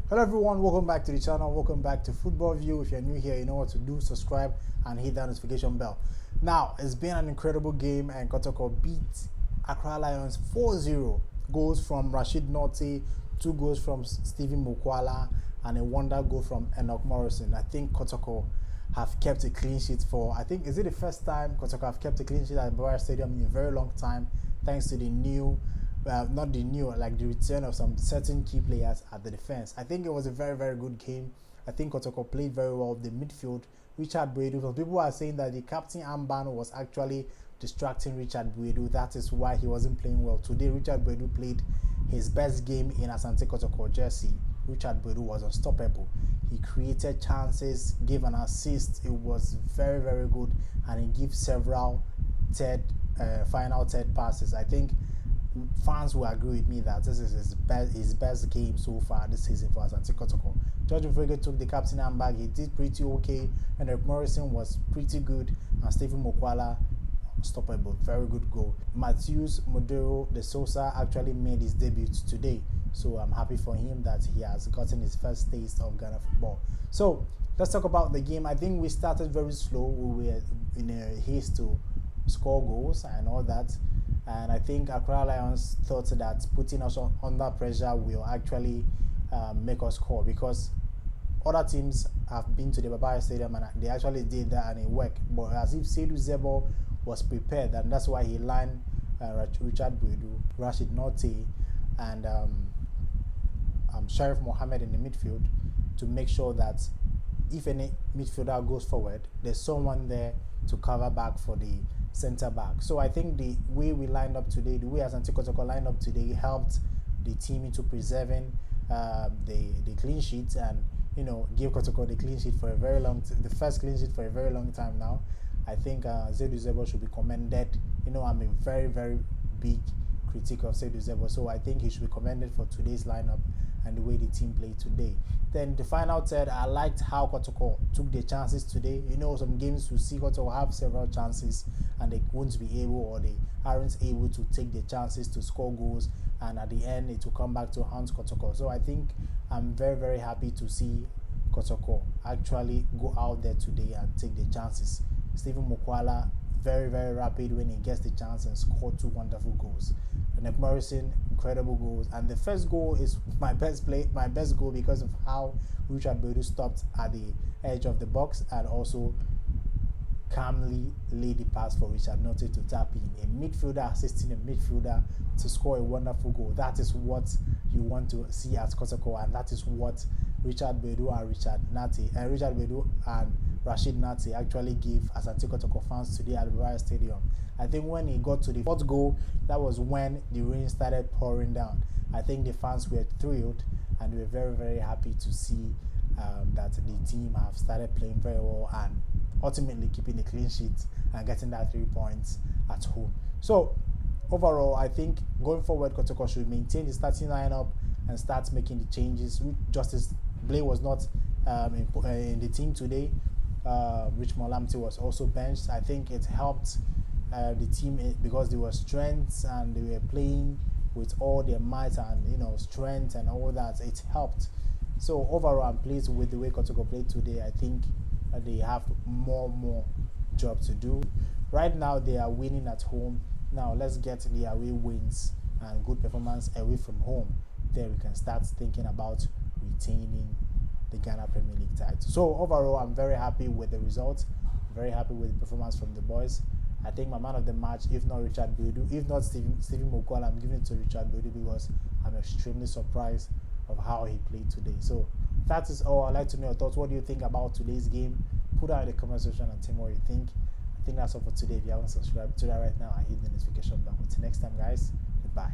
Hello everyone, welcome back to the channel, welcome back to Football View. If you're new here, you know what to do, subscribe and hit that notification bell. Now, it's been an incredible game and Kotoko beat Accra Lions 4-0. Goals from Rashid Norte, 2 goals from Stephen Mokwala and a wonder goal from Enoch Morrison. I think Kotoko have kept a clean sheet for, is it the first time Kotoko have kept a clean sheet at Borough Stadium in a very long time, thanks to the new the return of some certain key players at the defense. I think it was a very, very good game. I think Kotoko played very well. The midfield, Richard Buedu, people are saying that the captain armband was actually distracting Richard Buedu. That is why he wasn't playing well. Today, Richard Buedu played his best game in Asante Kotoko jersey. Richard Buedu was unstoppable. He created chances, gave an assist. It was very, very good, and he gave several final third passes. I think fans will agree with me that this is his best game so far this season for Asante Kotoko. George Ofrege took the captain handbag. He did pretty okay. Enoch Morrison was pretty good, and Stephen Mokwala, unstoppable, very good goal. Matthews Modero de Sosa actually made his debut today, so I'm happy for him that he has gotten his first taste of Ghana football. So let's talk about the game. I think we started very slow. We were in a haste to score goals and all that. And I think Accra Lions thought that putting us under pressure will actually make us score, because other teams have been to the Borough Stadium and they actually did that and it worked. But as if Seydou Zebo was prepared, and that's why he lined Richard Buedu, Rashid Norte, and Sheriff Mohammed in the midfield to make sure that if any midfielder goes forward, there's someone there to cover back for the center back. So I think the way we lined up today, the way Asante Kotoko lined up today, helped the team into preserving the clean sheet, and give Kotoko the clean sheet for a very the first clean sheet for a very long time now. I think Seydou Zebo should be commended. I'm a very, very big critic of Seydou Zebo, so I think he should be commended for today's lineup and the way the team played today. Then the final third, I liked how Kotoko took the chances today. Some games we see Kotoko have several chances and they won't be able, or they aren't able to take the chances to score goals, and at the end it will come back to haunt Kotoko. So I think I'm very, very happy to see Kotoko actually go out there today and take the chances. Stephen Mokwala, very, very rapid when he gets the chance and scored 2 wonderful goals. Enoch Morrison, incredible goals, and the first goal is my best goal because of how Richard Buedu stopped at the edge of the box and also calmly laid the pass for Richard Norte to tap in. A midfielder assisting a midfielder to score a wonderful goal. That is what you want to see at Kotoko, and that is what Richard Buedu and Rashid Nati actually give Asante Kotoko fans today at the Borough Stadium. I think when he got to the 4th goal, that was when the rain started pouring down. I think the fans were thrilled and they were very, very happy to see that the team have started playing very well and ultimately keeping a clean sheet and getting that 3 points at home. So overall, I think going forward, Kotoko should maintain the starting lineup and start making the changes. Justice Blay was not in the team today. Rich Molamti was also benched. I think it helped the team because there were strengths and they were playing with all their might and strength and all that. It helped. So overall, I'm pleased with the way Kotoko played today. I think they have more job to do. Right now, they are winning at home. Now let's get the away wins and good performance away from home. Then we can start thinking about retaining the Ghana Premier League title. So overall, I'm very happy with the result. Very happy with the performance from the boys. I think my man of the match, if not Richard Buedu, if not Stephen Mokwala, I'm giving it to Richard Buedu because I'm extremely surprised of how he played today. So that is all. I'd like to know your thoughts. What do you think about today's game? Put that in the comment section and tell me what you think. I think that's all for today. If you haven't subscribed to that right now, and hit the notification bell. Until next time, guys, goodbye.